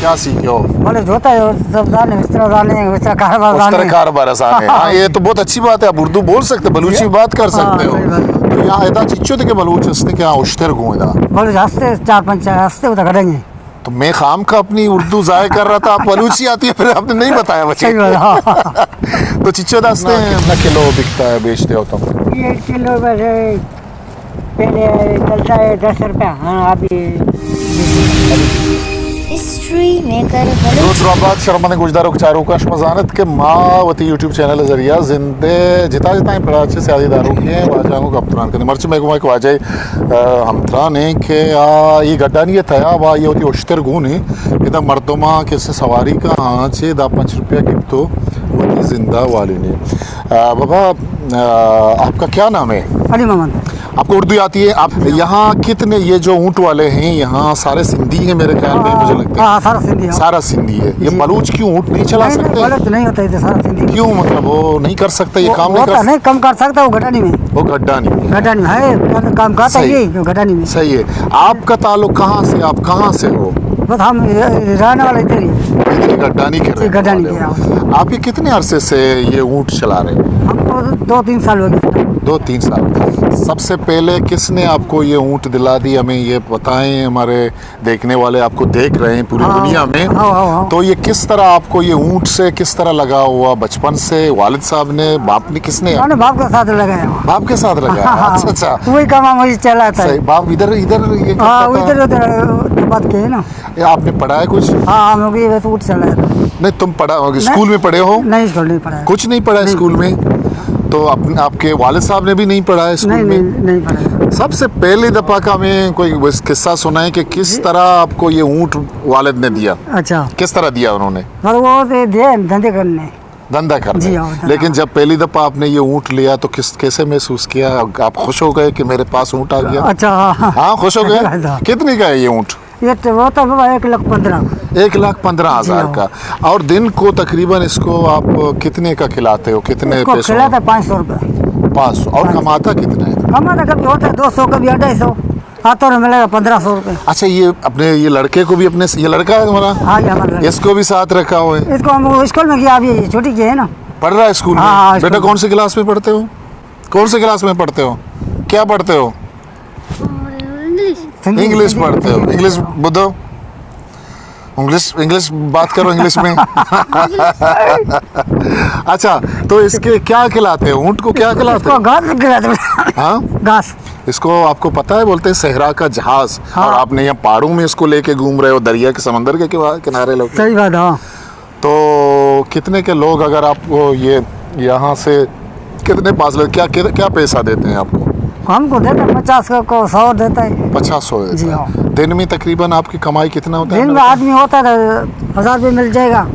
क्या सीखे हो? बोले जोता है सब जाने विस्तार जाने विस्तार कारोबार आसान है। ये तो बहुत अच्छी बात है, आप उर्दू बोल सकते, बलूची में बात कर सकते हो। तो यहाँ ऐसा चिच्चो थे के बलूच हंसते क्या उश्तर गो इधर बोले हंसते 4-5 हंसते उधर करेंगे। तो मैं खाम का अपनी उर्दू जाय कर रहा था, आप बलूची आती है फिर आपने नहीं बताया बच्चे। तो चिच्चो दस्ते कितना किलो बिकता है, बेचते हो तुम? ये किलो वैसे पहले चलता है 10 रुपया। हाँ अभी दोस्तों शर्मा ने गुजदारों के चारों का शमजानत के मावती यूट्यूब चैनल जरिया जिंदे जिता जिता पड़ा अच्छे से आदि दारों के वाजांगों का अपत्रान करने मर्च में को वाजे हमतरा ने के ये गड्ढा नहीं था वा ये होती उश्तर गुनी इधर मर्दमा के से सवारी का हाँ 5 रुपया की तो होती जिंदा वाली ने। बाबा आपका क्या नाम है? अली मोहम्मद। आपको उर्दू आती है? आप यहाँ कितने ये जो ऊँट वाले हैं यहाँ सारे सिंधी हैं मेरे ख्याल में, मुझे लगता है। हाँ सारा सिंधी है। सारा सिंधी है। ये बलूच क्यों ऊँट नहीं चला सकते? गलत नहीं होता है सारा सिंधी। क्यों मतलब वो नहीं कर सकते ये काम? नहीं कम कर सकता वो गड्ढा नहीं में। वो गड्ढा नहीं है काम करता है ये गड्ढा नहीं में। सही है। आपका ताल्लुक कहाँ से, आप कहाँ से हो? बस हम रहने वाले इधर ही गड्ढा नहीं कर गड्ढा नहीं किया। आप ये कितने अरसे से ये ऊँट चला रहे हैं? हमको 2-3 साल हो गए। 2-3 साल। सबसे पहले किसने आपको ये ऊँट दिला दी, हमें ये बताएं, हमारे देखने वाले आपको देख रहे हैं पूरी दुनिया में। तो ये किस तरह आपको ये ऊँट से किस तरह लगा हुआ? बचपन से वालिद साहब ने, बाप ने, किसने? बाप के साथ लगाया। बाप के साथ लगाया? अच्छा वही काम वही चला था। बाप इधर इधर ये इधर बात के है ना। आपने पढ़ा है कुछ? हाँ हम लोग ये ऊँट चला नहीं तुम पढ़ा होगे, स्कूल में पढ़े हो? नहीं स्कूल नहीं पढ़ा। कुछ नहीं पढ़ा स्कूल में? तो आपके वालिद साहब ने भी नहीं पढ़ा है स्कूल में? नहीं पढ़ा। सबसे पहली दफा का मैं कोई किस्सा सुना है कि किस तरह आपको ये ऊँट वालिद ने दिया। अच्छा किस तरह दिया उन्होंने? वो दिए धंधे करने। धंधा करने। लेकिन जब पहली दफा आपने ये ऊँट लिया तो कैसे महसूस किया? आप खुश हो गए कि मेरे पास ऊँट आ गया? अच्छा हाँ खुश हो गए। कितने का है ये ऊँट? ये वो तो 1,15,000। 1,15,000 का। और दिन को तकरीबन इसको आप कितने का खिलाते हो? कितने पैसे? खिलाता 500 रुपये। 500। और कमाता कितना है? कमाता कभी होता है 200 कभी 250। हाथों में मिलेगा 1,500 रुपये। अच्छा ये अपने ये लड़के को भी अपने ये लड़का है तुम्हारा? हाँ ये हमारा। इसको भी साथ रखा हुआ है? इसको हम स्कूल में किया, अभी छोटी की है ना। पढ़ रहा है स्कूल में? हाँ, बेटा कौन सी क्लास में पढ़ते हो? कौन सी क्लास में पढ़ते हो? क्या पढ़ते हो? इंग्लिश पढ़ते हो? इंग्लिश बुद्धो इंग्लिश बात करो इंग्लिश में। अच्छा तो इसके क्या खिलाते हो? ऊँट को क्या खिलाते हो? घास खिलाते। हाँ घास। इसको आपको पता है बोलते हैं सहरा का जहाज। हाँ। और आपने यहाँ पहाड़ों में इसको लेके घूम रहे हो, दरिया के समंदर के किनारे लोग। सही बात। हाँ तो कितने के लोग अगर आपको ये यहाँ से कितने पास लोग क्या पैसा देते हैं आपको? हमको देते 50 को 100 देता है। 50-100 जी हाँ। दिन में तकरीबन आपकी कमाई कितना होता है? दिन में आदमी होता है 1000 रुपये मिल जाएगा।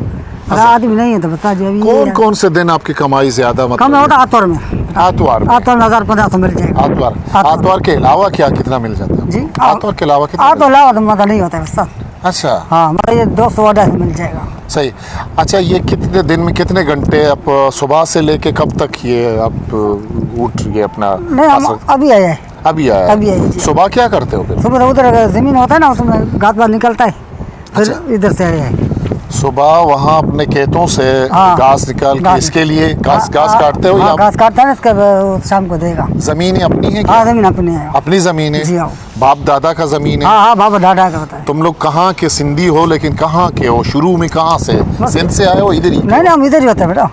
आदमी नहीं है तो बता दिया। कौन से दिन आपकी कमाई ज्यादा मतलब? कम होता आतवार में। आतवार में 1,000-1,500 मिल जाएगा। आतवार के अलावा क्या कितना मिल जाता है जी? आतवार के अलावा कितना? आतवार अलावा तो मतलब नहीं होता है बस। अच्छा हाँ मतलब ये 200-250 मिल जाएगा। सही। अच्छा ये कितने दिन में कितने घंटे आप सुबह से लेके कब तक ये आप ऊँट ये अपना? नहीं हम अभी आए हैं। अभी आए। सुबह क्या करते हो फिर? सुबह उधर जमीन होता है ना उसमें घास बात निकलता है फिर इधर से आए हैं। सुबह वहाँ अपने खेतों से घास निकाल के इसके लिए घास काटते हो? या घास काटता है ना इसके शाम को देगा। जमीन अपनी है? हाँ जमीन अपनी है। अपनी जमीन है? बाप दादा का जमीन है? हाँ बाप दादा का होता है। तुम लोग कहाँ के सिंधी हो, लेकिन कहाँ के हो? शुरू में कहाँ से? सिंध से आए हो? इधर ही? नहीं हम इधर ही होते हैं बेटा।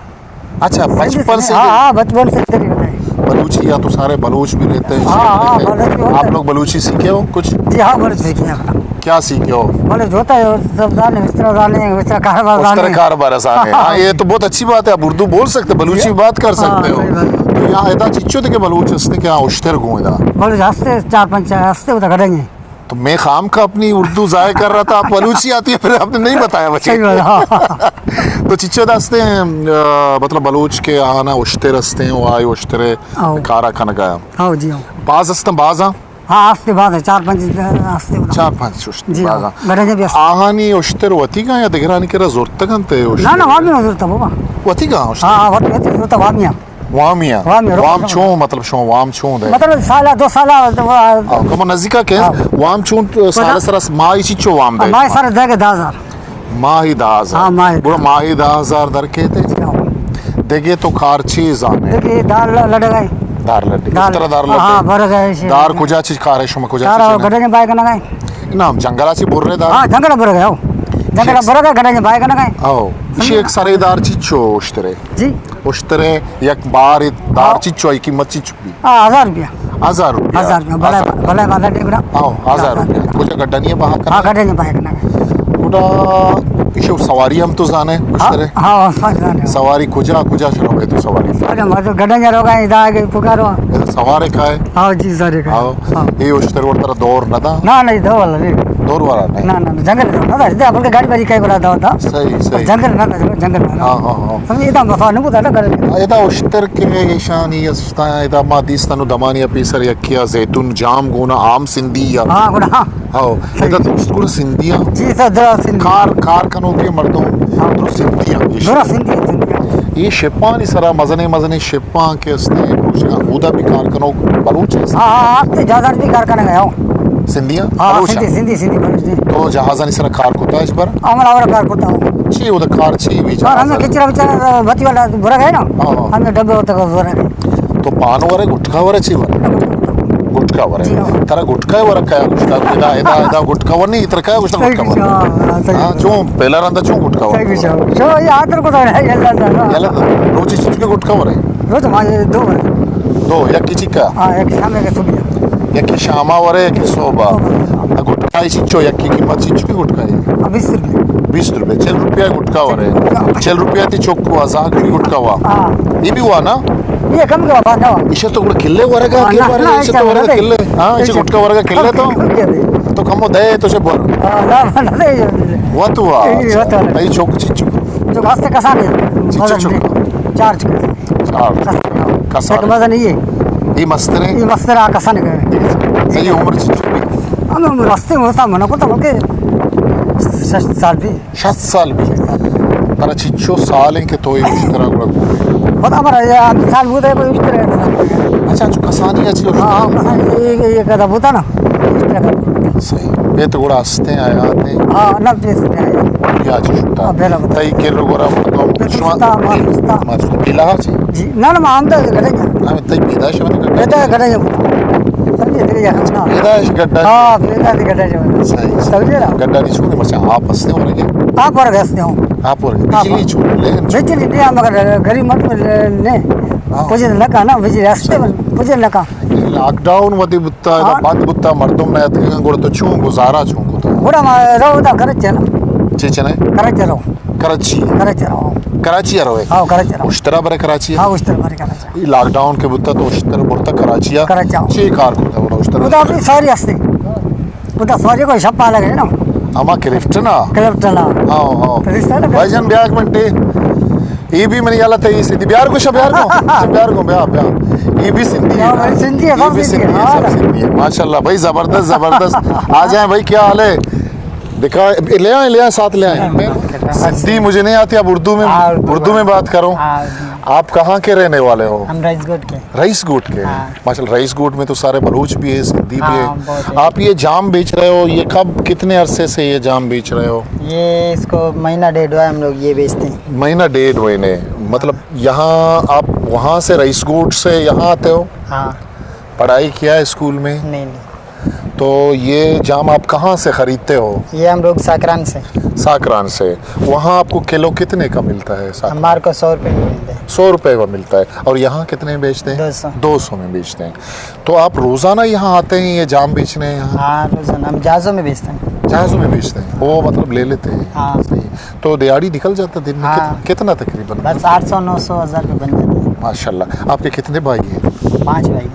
अच्छा बचपन से? हाँ बचपन से इधर ही होते हैं। बलूची या तो सारे बलूच भी रहते हैं? आप लोग बलूची सीखे हो कुछ? जी हाँ बलूच सीखे हैं। क्या सीखे हो? बोले जोता है सब जाने विस्तार जाने कारोबार आसान है। हाँ ये तो बहुत अच्छी बात है, आप उर्दू बोल सकते, बलूची में बात कर सकते हो। तो यहाँ ऐसा चिच्चो थे के बलूच हंसते क्या उश्तर गो इधर? बोले हंसते 4-5 हंसते उधर करेंगे। तो मैं खाम का अपनी उर्दू जाय कर रहा था, आप बलूची आती है फिर आपने नहीं बताया बच्चे। तो चिच्चो दस्ते हैं मतलब बलूच के आना उश्ते रस्ते हैं वो आए उश्तरे कारा खाना गया। हाँ जी हाँ बाज हस्ता बाजा। हाँ हस्ते बाज है 4-5 हस्ते 4-5 उश्ते जी बाजा। गड़े भी आहानी उश्तर वती का या दिगरानी के ज़रूरत कंते उश्ते? ना वहाँ भी ज़रूरत है बाबा। वती का उश्ते? हाँ वती ज़रूरत है वहाँ वामिया वाम छो मतलब शो वाम छो दे मतलब साला 2 साला कम नज़दीका के वाम छो सारा सरस माई चिच्चो वाम दे माई सारा देगा 10,000 माही 10,000 हाँ, माही बुरा माही 10,000 दर के थे देखिए तो खारची जाने देखिए दाल लड़ गए दार लड्डी दाल किस तरह दार हाँ लड्डी भर गए से दार कुजा चीज खा रहे शुमा कुजा तारा चीज गडे बाय का गए नाम जंगलाची बुर्रे दार हाँ जंगल भर गए हो जंगल भर गए गडे बाय का गए आओ इशी एक सरेदार चिच्चो उश्तरे जी उश्तरे एक बार दार चिच्चो की किंमत चिच्चो भी हाँ 1000 रुपया 1000 रुपया 1000 रुपया भले भले वाला टेबरा आओ 1000 रुपया कुछ गड्ढा नहीं है बाहर हाँ का गडे बाय का गए उड़ा इशो सवारी हम तो जाने उश्तरे हाँ हाँ सवारी कुजा कुजा शुरू हुए तो सवारी अरे मतलब गडे जा रहा है इधर के पुकारो सवारे का है हाँ जी सर आओ ये उश्तरे उड़ता दौर न था ना नहीं दो वाला नहीं दौर वाला नहीं ना ना जंगल ना था इधर अपन गाड़ी बाजी कई बड़ा था सही सही जंगल ना था जंगल हाँ हाँ हाँ समझ इधर मफा नहीं पता कर इदा उश्तर के ईशानी यस्ता इदा मादीस्तनु दमानिया पीसर यकिया जैतून जाम गोना आम सिंधिया हाँ गुना हाँ आओ इदा दोस्तगुण सिंधिया जी सर दरा सिंधी कार कनोती मर्दों तो सिंधिया दरा सिंधी ये शिप्पानी सरा मजने शिप्पा के उसने पूछा उदा भी कार कनो बलूच है हाँ हाँ आप तो ज़्यादा भी कारखाना गए हो सिंधिया हाँ बलूचा सिंधी सिंधी बलूच जी तो जहाजानी सरा कार को ताज पर हमारा और कार करता हूँ ची उदा कार ची भी और हमें जहाज किचरा बिचारा बत्ती वाला बुरा गए ना हाँ। हमें डब्बे होते का बुरा गए तो पान वरे गुटखा वरे ची वरे गुटखा वरे जी, हाँ। तारा गुटखा वरे काय गुटखा इदा गुटखा वर नहीं इतर काय गुटखा सही गुटखा वर कुछ हाँ सही जो पहला रंदा चो गुटखा सही वर कुछ सो ये आदर को तो है ये लगा याला रोची चीज के गुटखा वरे रोज हमारे दो बार दो या किची का हाँ एक सामने के सुबिया या कि शामा वरे या कि सोबा गुटखा इसी चो या की कीमत चीज की गुटखा है 20 रुपये 20 रुपए 6 रुपया गुटखा वरे 6 रुपया ती चोक्कू आजाक की गुटखा वा हाँ ये भी हुआ ना ये कम के बात ना इसे तो गुड़ किल्ले वरेगा हाँ, के ना, वरेगा ना, इसे तो ऐसा वरेगा नहीं। किल्ले हाँ इसे गुटखा वरेगा किल्ले तो कमो दे तो से बोल ना ना वो तो हुआ ये होता है। भाई चोक चिचू जो घास से कसा नहीं चिच्चू चुका। चार चुके चार कसा एक मजा नहीं है ये मस्तरे ये मस्तरा कसा नहीं गए सही उम्र चिचू भी हम रास्ते में होता मना को तो बोल के 6 साल भी 7 साल भी तारा चिचो साल है के तो ये इस तरह गुड़ बहुत हमारा ये अभी साल बुदा कोई इस तरह अच्छा जो कसानी अच्छी हो हाँ हाँ ये कदा बुता ना इस तरह का सही ये तो गुड़ा हंसते आया आते हाँ ना प्लेस में आया या जुटा हाँ, बेला बता। तई के लोगोरा सुस्ता, मार सुस्ता। मार पिला ची जी ना ना हम तो गड़ेगा हमें तई पिदा शवन बेटा गड़ेगा समझे तेरे यहाँ ना पिदा गड्डा हाँ बेटा से गड़ेगा सही समझे ना गड्डा नहीं छूने मचा आप हंसते हो रहे आप और गए हूँ आप और बिजली छू लेकिन बिजली नहीं हम अगर गरीब मत ने मुझे लगा ना बिजली रास्ते में मुझे लगा लॉकडाउन वदी बुत्ता हाँ। बंद बुत्ता मर्दम ने तक गुड़ तो छू गुजारा छू को तो बड़ा रहो तो करे चलो चेचने करे चलो कराची करे चलो कराची रहे हाँ करे चलो उश्तरा बरे कराची हाँ उस तरह करे चलो लॉकडाउन के बुत्ता तो उश्तरा बुत्ता कराची कराची आओ। ची कार को था वो तो उश्तरा अपनी सॉरी हस्ती वो तो सॉरी को छप्पा लगे ना अमा क्रिफ्ट ना क्लब चला हाँ हाँ तो रिश्ता ना भाईजान ब्याह मंटे ये भी मैंने याला था ये सिंधी बिहार को बिहार को ब्याह ये भी सिंधी है हाँ, सिंधी है, ये सब भी सिंधी सिंधी है, है सब हाँ। सिंधी है माशाल्लाह भाई जबरदस्त जबरदस्त आ जाए भाई क्या हाल है दिखा ले आए साथ ले आए सिंधी मुझे नहीं आती आप हाँ, उर्दू में बात करो आप कहाँ के रहने वाले हो हम राइसगोट के रईस गोट के हाँ। माशाल्लाह रईस गोट में तो सारे बलूच भी है सिंधी भी हाँ, बहुत है है। आप ये जाम बेच रहे हो ये कब कितने अरसे से ये जाम बेच रहे हो ये इसको महीना डेढ़ हुआ है हम लोग ये बेचते हैं महीना 1.5 महीने मतलब यहाँ आप वहाँ से रईस गोट से यहाँ आते हो हाँ पढ़ाई किया है स्कूल में नहीं तो ये जाम आप कहाँ से खरीदते हो ये हम लोग साकरान से साकरान से वहाँ आपको किलो कितने का मिलता है हमारे को 100 रुपये में मिलते हैं 100 रुपए का मिलता है और यहाँ कितने में बेचते हैं 200 200 में बेचते हैं तो आप रोज़ाना यहाँ आते हैं ये जाम बेचने यहाँ हाँ रोजाना हम जहाज़ों में बेचते हैं जहाज़ों में बेचते हैं वो मतलब ले लेते हैं हाँ। सही तो दिहाड़ी निकल जाता दिन में हाँ। कितना तकरीबन बस 800 900 हज़ार रुपये बन जाते हैं माशाल्लाह आपके कितने भाई हैं 5 भाई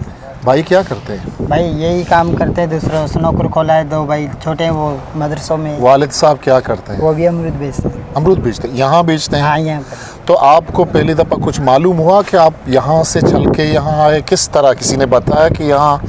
भाई क्या करते हैं भाई यही काम करते हैं दूसरों से नौकर खोला है 2 भाई छोटे हैं वो मदरसों में वालिद साहब क्या करते हैं वो भी अमरूद बेचते हैं अमरूद बेचते हैं यहाँ बेचते हैं हाँ यहाँ पर तो आपको पहली दफ़ा कुछ मालूम हुआ कि आप यहाँ से चल के यहाँ आए किस तरह किसी ने बताया कि यहाँ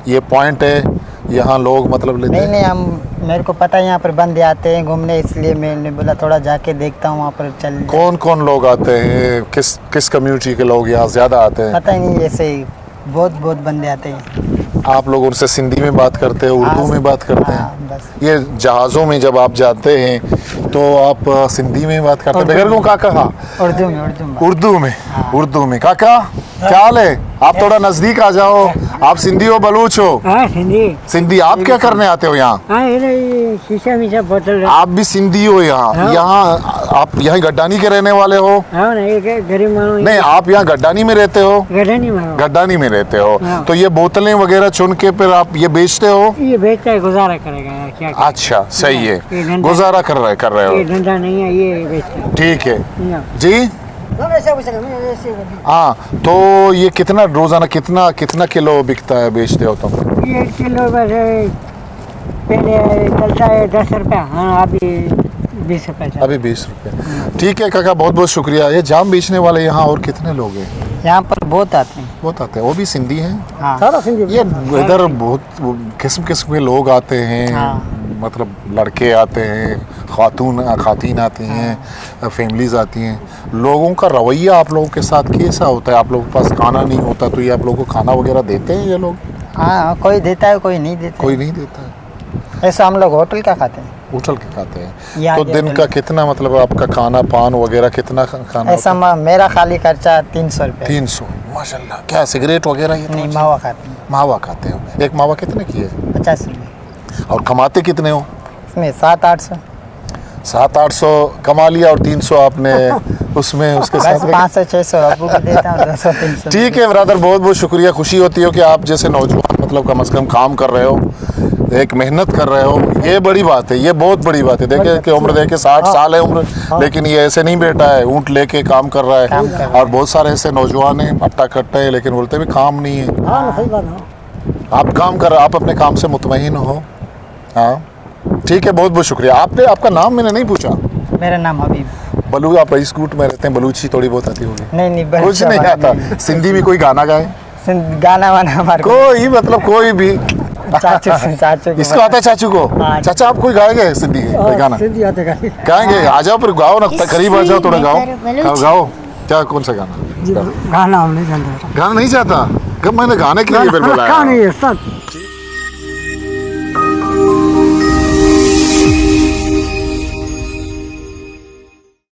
ये पॉइंट है यहाँ लोग मतलब लेते नहीं हैं नहीं हम मेरे को पता है यहाँ पर बंदे आते हैं घूमने इसलिए मैंने बोला थोड़ा जाके देखता हूँ वहाँ पर चल कौन कौन लोग आते हैं किस किस कम्युनिटी के लोग यहाँ ज़्यादा आते हैं पता ही नहीं ऐसे ही बहुत बंदे आते हैं आप लोग उनसे सिंधी में बात करते हैं उर्दू हाँ, में बात करते हाँ, हैं बस ये जहाज़ों में जब आप जाते हैं तो आप सिंधी में बात करते हैं बगैर को काका हाँ उर्दू में उर्दू में काका क्या हाल है आप थोड़ा नजदीक आ जाओ आप सिंधी हो बलूच हो हाँ सिंधी सिंधी आप क्या करने आते हो यहाँ हाँ ये शीशा मीशा बोतल आप भी सिंधी हो यहाँ यहाँ आप यहाँ गड्डानी के रहने वाले हो हाँ ना ये गरीब मानो नहीं आप यहाँ गड्डानी में रहते हो गड्ढा नहीं मानो गड्डानी में रहते हो हाँ। तो ये बोतलें वगैरह चुन के फिर आप ये बेचते हो ये बेचता है गुजारा करेगा यार क्या करें? अच्छा सही ये है धंधा- गुजारा कर रहे ये हो धंधा नहीं है ये बेचता है ठीक है हाँ। जी हाँ तो ये कितना रोजाना कितना कितना किलो बिकता है बेचते हो तुम ये किलो बस पहले चलता है 10 रुपया हाँ अभी 20 रुपया चलता है। अभी 20 रुपये ठीक है काका बहुत बहुत शुक्रिया ये जाम बेचने वाले यहाँ और कितने लोग हैं यहाँ पर बहुत आते हैं। बहुत आते हैं वो भी सिंधी हैं हाँ सारा सिंधी ये इधर बहुत किस्म किस्म के लोग आते हैं हाँ। मतलब लड़के आते हैं खातून आती हैं फैमिलीज आती हैं लोगों का रवैया आप लोगों के साथ कैसा होता है आप लोगों के पास खाना नहीं होता तो ये आप लोगों को खाना वगैरह देते हैं ये लोग हाँ कोई देता है कोई नहीं देता कोई नहीं देता है है। ऐसा हम लोग होटल का खाते हैं होटल के खाते हैं यहाँ तो के दिन होटल का कितना मतलब आपका खाना पान वगैरह कितना खाना ऐसा मेरा खाली खर्चा 300 रुपये 300 माशाल्लाह क्या सिगरेट वगैरह ये नहीं मावा खाते हैं मावा खाते हो एक मावा कितने की है 50 रुपये और कमाते कितने हो इसमें 700-800 700-800 कमा लिया और 300 आपने उसमें उसके बस साथ 500-600 अबू को देता हूँ 200-300 ठीक है ब्रदर बहुत बहुत शुक्रिया खुशी होती है कि आप जैसे नौजवान मतलब कम से कम काम कर रहे हो एक मेहनत कर रहे हो ये बड़ी बात है ये बहुत बड़ी बात है देखिए कि उम्र देखे 60 साल है उम्र लेकिन ये ऐसे नहीं बैठा है ऊँट लेके काम कर रहा काम कर है रहा और बहुत सारे ऐसे नौजवान हैं अट्टा कट्टा है लेकिन बोलते भी काम नहीं है हाँ ना सही बात है आप काम कर आप अपने काम से मुतमईन हो हाँ ठीक है बहुत बहुत शुक्रिया आपने आपका नाम मैंने नहीं पूछा मेरा नाम हबीब बलू आप रईस कूट में रहते हैं बलूची थोड़ी बहुत आती होगी नहीं कुछ नहीं आता सिंधी में कोई गाना गाए गाना वाना हमारे को कोई मतलब कोई भी चाचू इसको आता है चाचू को हाँ। चाचा आप कोई गाएंगे सिंधी कोई गाना सिंधी आते गाली गाएंगे आ जाओ फिर गाओ ना करीब आ जाओ थोड़ा गाओ गाओ क्या कौन सा गाना गाना हम नहीं जानते गाना नहीं चाहता कब मैंने गाने के लिए फिर बुलाया नहीं है सब